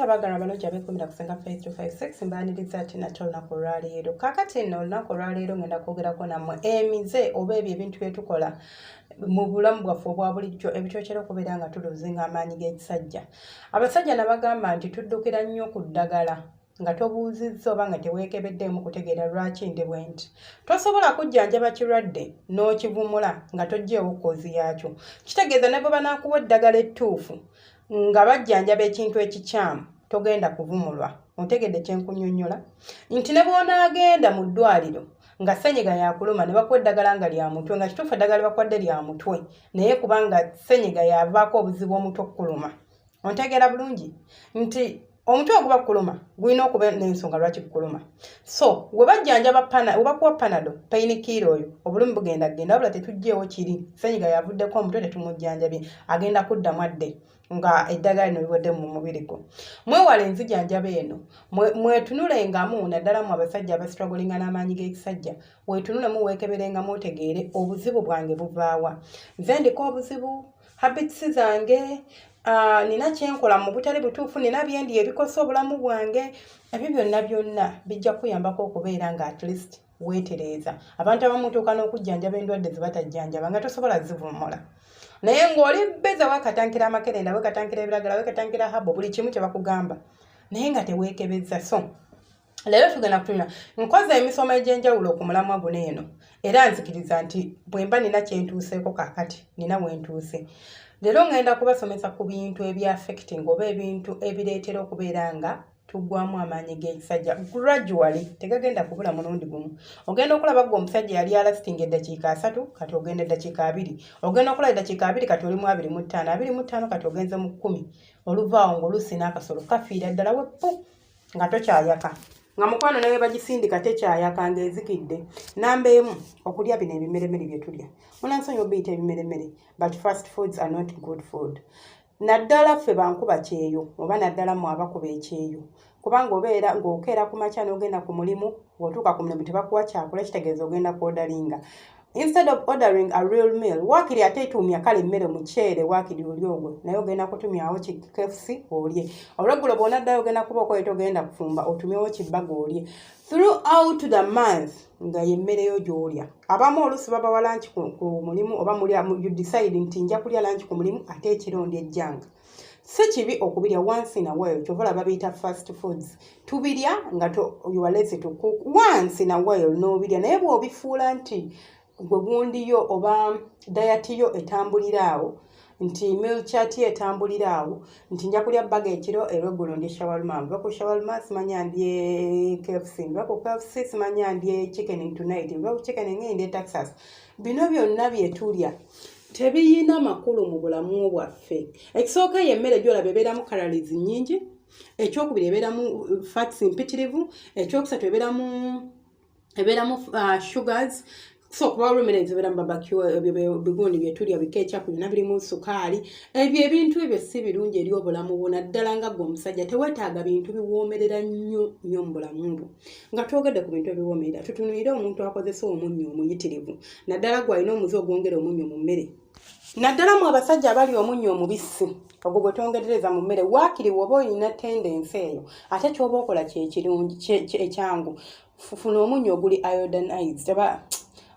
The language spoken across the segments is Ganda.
Tabagala baloja bekumira kusenga face to 56 mbaniriza ati nakyo lunaku olwaleero. Kakati nno olunaku olwaleero ngenda kwogerako nammwe emize oba ebyo ebintu bye tukola mu bulamu bwaffe obwa bulijjo ebitwetera okubeera nga tuluzinga amaanyi g'ekisajja. Abasajja nabagamba nti tuddukira nnyo ku ddagala nga tobuuzizza oba nga teweekebeddeemu kutegeera lwaki ndi bwe nti. Tosobola kujjanjaba kirwadde n'okivumula nga toggyeewo kkoozi yaakyo. Kitegeeza ne bwe banaakuwa eddagala ettuufu nga bajjanjaba ekintu ekikyamu togenda kuvumulwa. Ontegedde kyenkunnyonnyola nti ne bw'onaagenda mu ddwaliro nga senyiga yakuluma ne bakuwa eddagala nga lya mutwe nga kituufu eddagala bakwadde lya mutwe naye kubanga senyiga yavaako obuzibu omutwe okkuluma. Ontegeera bulungi nti omutwe oguba kuluma gulina okuba n'ensonga lwaki gukuluma. So we bajjanjaba webakuwa panado painkiller oyo obulumi bugenda kugenda wabula tetuggyeewo kiri senyiga yavuddeko omutwe tetumujjanjabye agenda kuddamu adde nga eddagala lino liwadde mu mubiri gwo. Mwewale enzijanjaba eno mwetunulengamu naddala mu abasajja abastruglinga n'amaanyi g'ekisajja weetunulemu weekeberengamu otegeere obuzibu bwange buvaawa. Nze ndiko obuzibu habits zange nina kyenkola mu butali butuufu nina byendi ebikosa obulamu bwange ebyo byonna bijja kuyambako okubeera nga at least weetereeza. Abantu abamu tuuka n'okujjanjaba endwadde zibatajjanjaba nga tosobola zivumula naye ng'oli beza weekatankira amakerenda weekatankira ebiragala weekatankira habo buli kimu kye bakugamba naye nga teweekebezza. So leero tugenda kutunula nkoze emisomo egy'enjawulo ku mulamwa guno eno era nzikiriza nti bwe mba nina kyentuuseeko kaakati nina wentuuse. Leero ngenda kubasomesa ku bintu ebyaffecting oba ebintu ebireetera okubeera nga tuggwamu amaanyi g'ekisajja gradually tegagenda kubula mulundi gumu. Ogenda okulaba gwe omusajja yali alastinga eddakiika 3 kati ogenda eddakiika 2 ogenda okulaba eddakiika 2 kati olimu 25 25 kati ogenze mu 10 oluvaawo ng'oluusi n'akasolo kafiira ddala weppu nga tokyayaka nga mukwano nawe bagisindika tekyayaka ng'ezikidde. Namba emu okulya bino ebimeremere bye tulya munansonyi obiyita ebimeremere but fast foods are not good food. Naddala ffe bankuba kyeyo oba naddala mu abakuba ekyeyo kubanga obeera ng'okeera ku makya n'ogenda ku mulimu bw'otuuka ku mulimu tebakuwa kyakula kitegeeza ogenda kwodalinga. Instead of ordering a real meal waakiri ate etuumya kale emmere muceere waakiri oli ogwo naye ogenda kutumyawo KFC olye. Olweggulo bw'onaddayo ogenda kuba okoye togenda kufumba otumyewo kibbaga olye throughout the month nga yemmere yo gy'olya. Abamu oluusi babawa lanchi ku mulimu oba you decide nti nja kulya lanchi ku mulimu ate ekirondi ejjanga. Si kibi okubirya once in a while kyovola babiyita fast foods. Tubirya nga you are lazy to cook once in a while n'obirya naye bw'obifuula nti gwe gundiyo oba diet yo etambuliraawo nti meal chart yo etambuliraawo nti nja kulya bbaga ekiro olweggulo ndya shawarma nva ku shawarma simanya ndye KFC nva ku KFC simanya ndye chicken tonight nva ku chicken ngende Texas. Bino byonna byetulya tebiyina makulu mu bulamu bwaffe. Ekisooka y'emmere gy'olaba ebeeramu calories nnyingi, ekyokubiri ebeeramu fats mpitirivu, ekyokusatu ebeeramu sugars. So kuba olumere ezibeeramu barbecue bigundi byetulya bikecha kulina birimu sukaali ebyo ebintu ebyo si birungi eri obulamu bwo naddala nga gwe omusajja teweetaaga bintu biwoomerera nnyo mu bulamu bwo. Nga twogedde ku bintu ebiwoomerera tutunuulire omuntu akozesa omunnyo omuyitirivu naddala gw'alina omuze ogwongera omunnyo mu mmere. Naddala mu abasajja abali omunnyo omubisi ogwo gwe twongerereza mu mmere waakiri woba olina tendensi eyo ate ky'oba okola kyekirungi ekyangu funa omunnyo oguli iodinized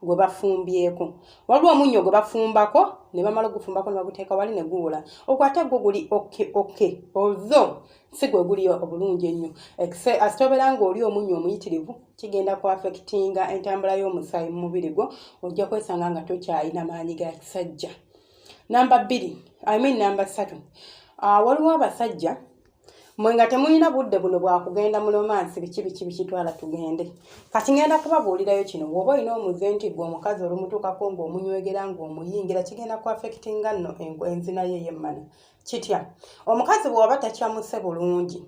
gwe bafumbyeko. Waliwo omunnyo gwe bafumbako ne bamala ogufumbako ne baguteeka wali ne guwula ogwo ate gwo guli okay although si gwe guli obulungi ennyo asitobera ng'oli omunnyo omuyitirivu kigenda ku affectinga entambula y'omusaayi mu mubiri gwo ojja kwesanga nga tokyalina maanyi ga kisajja. Namba 3 waliwo abasajja mwe nga temulina budde buno bwa kugenda mu romansi biki bikitwala tugende. Kati ngenda kubabuulirayo kino bw'oba olina omuze nti gwe omukazi olumutuukako ng'omunywegera ng'omuyingira kigenda ku affectinga nno enzina ye yemmana. Kitya omukazi bw'oba takyamuse bulungi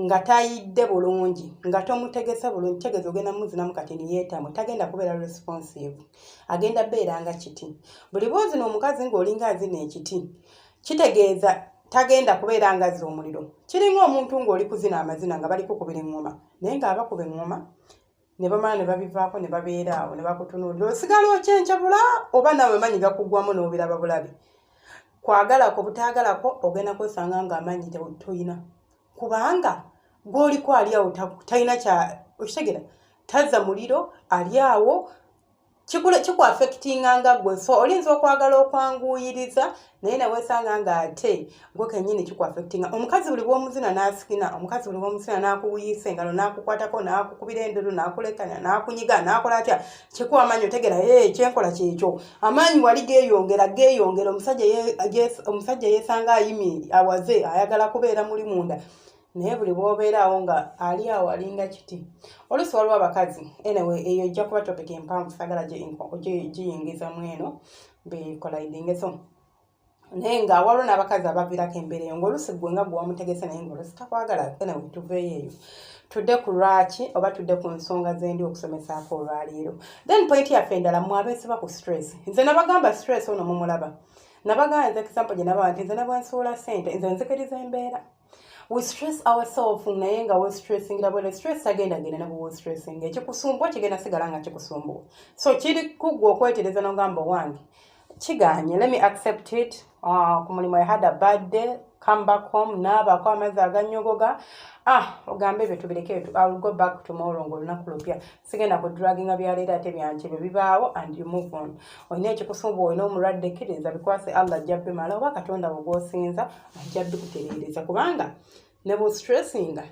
nga tayidde bulungi nga tomutegese bulungi tegeeza ogenda muzinamu kati niyeetamwe tagenda kubeera responsive agenda beera nga kiti. Buli bw'ozina omukazi ng'olinga azina ekiti kitegeeza tagenda kubeera nga azza omuliro. Kiringa omuntu ng'oli kuzina amazina nga bali kukubira eŋŋoma naye ng'abakuba eŋŋoma ne bamala ne babivaako ne babeera awo ne bakutunuulira osigala okyencabula oba nawe manyi gakuggwamu n'obiraba bulabi. Kwagalako butaagalako ogenda kwesanga ng'amaanyi toyina kubanga gwoliko ali awo talina kya okitegera tazza muliro ali awo kiku affectinga nga gwe so olinza okwagala okwanguyiriza naye naweesanga nga ate gwe kennyini kiku affectinga omukazi buli bw'omuzina n'asikina omukazi buli bw'omuzina n'akuwuyisa engalo n'akukwatako n'akukubira endulu n'akulekanya n'akunyiga n'akola atya kiku amanyi otegera kyenkola kyekyo amaanyi wali geeyongera omusajja yeesanga ayimye awaze ayagala kubeera muli munda naye buli bw'obeeraawo nga ali awo alinga kiti oluusi waliwo abakazi anyway eyo ejja kuba topic empanvu sagala giyingiza mu eno bekolaidinge so naye nga waliwo n'abakazi abaviirako embeera eyo ng'oluusi gwe nga gwe wamutegese naye ng'oluusi takwagala anyway tuveeyo eyo tudde ku lwaki oba tudde ku nsonga zendi okusomesaako olwaleero then point yaffe endala mwabeesiba ku stress nze nabagamba stress ono mumulaba nabagamba nze example gye nababa nti nze nabwensuula ssente nze nzikiriza embeera we stress ourselves naye nga we stressingira bwere stress agendagenda ne bwe stressing ekikusumbwa kigenda sigala nga kikusumbwa so kiri kuggwa okwetereza n'ogamba wange kiganye let me accept it ku mulimu I had a bad day come back home naabako amazzi aganyogoga ogambe ebyo tubireke I'll go back tomorrow ng'olunaku lupya sigenda ku draginga byaleero ate byanki bwe bibaawo and you move on olina ekikusumbwa olina omulwadde kkiriza bikwase Allah ajja bimala oba Katonda bw'osinza ajja bikutereereza kubanga ne bwe stressinga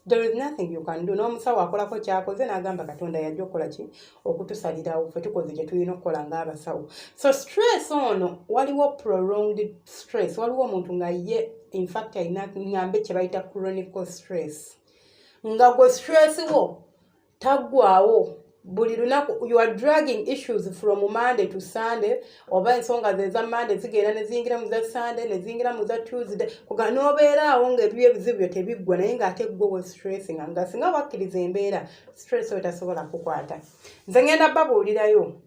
there is nothing you can do n'omusawo akolako kyakoze n'agamba Katonda yajja okukola ki okutusalirawo ffe tukoze kye tulina okukola ng'abasawo so stress ono waliwo prolonged stress waliwo omuntu nga ye in fact alina ngambe kye bayita chronic stress nga gwe stress wo taggwawo buli lunaku you are dragging issues from Monday to Sunday oba ensonga ze za Monday zigenda ne ziyingira mu za Sunday ne ziyingira mu za Tuesday kuga n'obeeraawo ng'ebyo ebizibu byo tebiggwa naye ng'ate gwe we stressing nga singa wakkiriza embeera stress oyo tasobola kukwata nze ngenda babuulirayo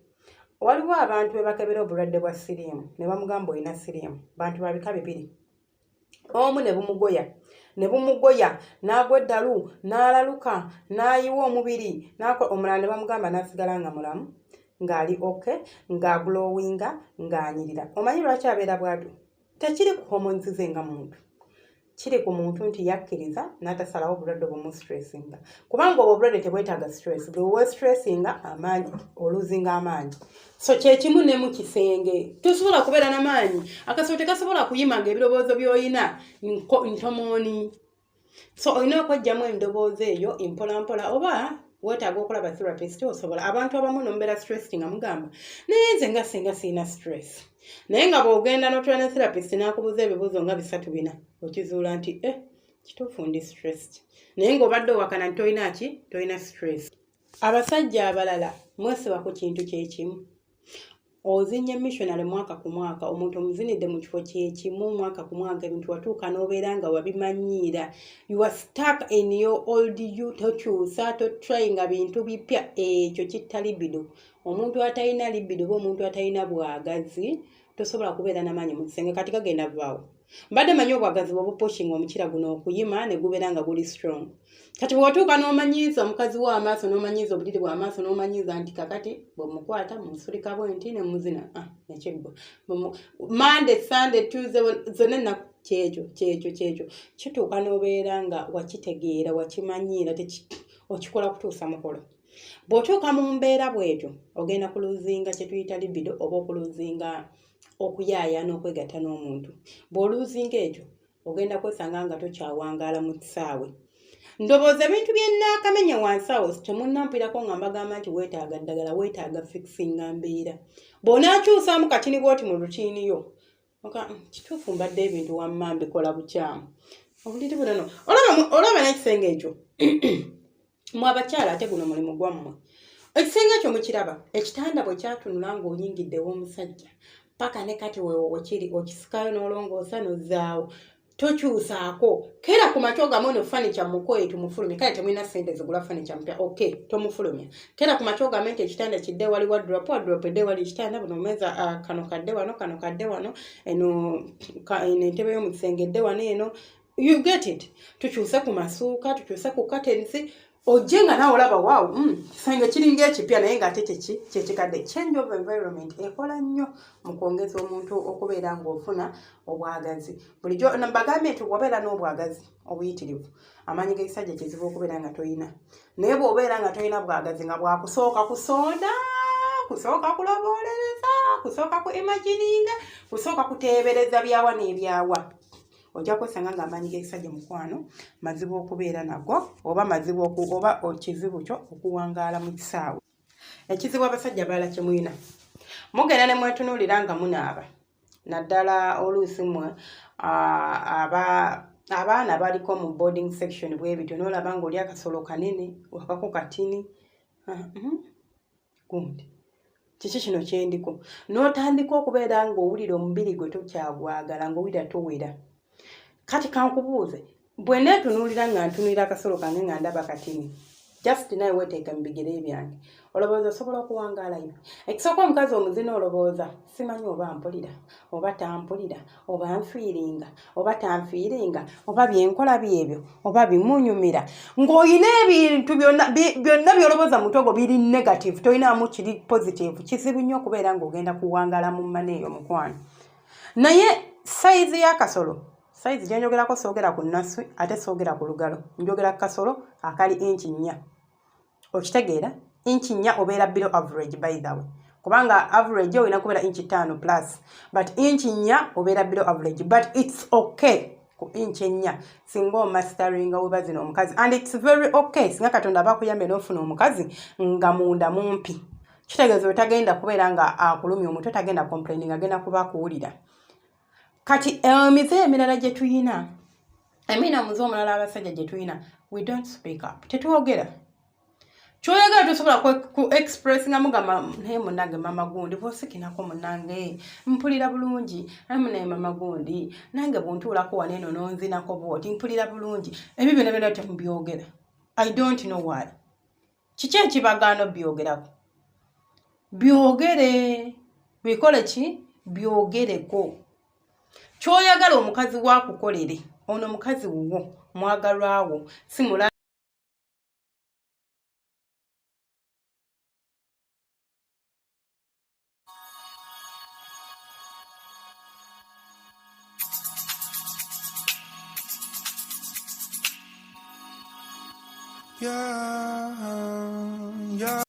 waliwo abantu be bakebera obulwadde bwa siriimu ne bamugamba olina siriimu bantu babika bibiri omu ne bumugoya n'agwa eddalu n'alaluka n'ayiwa omubiri omulala ne bamugamba n'asigala nga mulamu ng'ali okay ng'agulowinga ng'anyirira omanyi lwaki abeera bwatu tekiri ku hormones ze nga muntu kiri ku muntu nti yakkiriza n'atasalawo obulwadde bw'omustressinga kubanga obwo obulwadde tebwetaaga stress bwe stressinga amaanyi oluzinga amaanyi so kyekimu ne mu kisenge tosobola kubeera n'amaanyi akasolo tekasobola kuyima ng'ebirowoozo by'olina ntomooni so olina okweggyamu endoboozi eyo mpolampola oba weetaaga okulaba therapist osobola abantu abamu nomubeera stress nga mugamba naye nze nga singa siina stress naye nga bw'ogenda n'otula ne therapist n'akubuuza ebibuuzo nga 3-4 okizuula nti kituufu ndi stressed naye ng'obadde owakana nti tolina stress abasajja abalala mwesiba ku kintu kyekimu ozinye missionary mwaka ku mwaka omuntu omuzinidde mu kifo kyekimu mwaka ku mwaka ebintu watuuka n'obeera nga wabimanyiira you are stuck in your old you tokyusa totryinga bintu bipya ekyo kitta libido omuntu atalina libido oba omuntu atalina bwagazi tosobola kubeera n'amaanyi mu kisenge kati gagenda vaawo mbadde manyi obwagazi bw'obupushinga omukira guno okuyima ne gubeera nga guli strong kati bw'otuuka n'omanyiiza omukazi wo amaaso n'omanyiiza obuliri bw'amaaso n'omanyiiza nti kakati bw'omukwata musulika bwenti ne muzina nekiggwa Monday Sunday Tuesday zonna ennaku kyekyo kituuka n'obeera nga wakitegeera wakimanyiira okikola kutuusa mukolo bw'otuuka mu mbeera bw'etyo ogenda kuluzinga kye tuyita libido oba okuluzinga okuyaaya n'okwegatta n'omuntu bw'oluzinga ekyo ogenda kwesanga nga tokyawangaala mu kisaawe ndowooza ebintu bye nnaakamenya wansi awo temunnampirako nga mbagamba nti weetaaga ddagala weetaaga fixinga mbeera bw'onaakyusaamu katini bw'oti mu rutiiniyo kituufu mbadde ebintu wamma mbikola bukyamu obuliri bunono olaba n'ekisenge ekyo mwe abakyala ate guno mulimu gwammwe ekisenge ekyo mukiraba ekitanda bwe kyatunula ng'oyingiddewo omusajja paka ne kati weewo kiri okisikayo n'olongoosa n'ozzaawo tokyusaako kera ku makyo gamu no furniture mukoye tumufulumya kale temulina ssente zigula furniture mpya okay tomufulumya kera ku makyo gamu nti ekitanda kidde wali wardrobe edde wali ekitanda buno meza kano kadde wano eno entebe y'omu kisenge edde wano eno you get it tukyuse ku masuuka tukyuse ku curtains ojje nga naawe olaba waawo kisenge kiringa ekipya naye ng'ate kyekikadde change of environment ekola nnyo mu kwongeza omuntu okubeera ng'ofuna obwagazi bulijjo mbagambye nti wabeera n'obwagazi obuyitirivu amanyi gekyisajja kizibu okubeera nga toyina naye bw'obeera nga toyina bwagazi nga bwakusooka kusonda kusooka kuloboolereza kusooka ku imagininga kusooka kuteebereza byawa n'ebyawa ojja kwesanga nga amanyi gekyisajja mukwano mazibu okubeera nago oba mazibu oba kizibu kyo okuwangaala mu kisaawe ekizibu abasajja bala kimuyina mugenda ne mwetunuulira nga munaaba naddala oluusi mmwe abaana baliko mu boarding section bwebityo n'olaba nga oli akasolo kanene wakako katini gundi kiki kino kyendiko n'otandika okubeera ng'owulira omubiri gwe tokyagwagala ng'owulira towera kati kankubuuze bwe neetunuulira nga ntunuulira akasolo kange nga ndaba katini just naye weteeka mu bigere byange olowooza osobola okuwangaalayo ekisooka omukazi omuzina olowooza simanyi oba mpulira oba tampulira oba nfiiringa oba tanfiiringa oba byenkola byebyo oba bimunyumira ng'olina ebintu byonna by'olowooza mutogo biri negative toyinaamu kiri positive kizibu nnyo okubeera ng'ogenda kuwangaala mu mmane eyo mukwano naye sayizi y'akasolo sayizi gye njogerako soogera ku nnasu ate soogera ku lugalo njogera ku kasolo akali inchi 4 okitegeera inchi 4 obeera below average by the way kubanga average olina kubeera inchi 5 plus but inchi 4 obeera below average but it's okay ku inchi 4 singa omasteringa weba zino omukazi and it's very okay singa katonda bakuyambe n'ofuna omukazi nga munda mumpi kitegeeza otagenda kubeera nga akulumya omutwe tagenda complaining agenda kuba kuwulira kati emize emirala gye tuyina emina omuze omulala abasajja gye tuyina we don't speak up tetwogera kyoyagala tosobola ku express nga mugamba naye munnange mama gundi bwosikinako munnange mpulira bulungi naye mama gundi nange bwontuulako waneeno nonzinako bwoti mpulira bulungi ebyo byonna byonna temubyogera I don't know why kiki ekibagaano byogerako byogere bikole ki byogereko kyoyagala omukazi wakukolere ono mukazi wuwo mwagalwawo simula Yeah.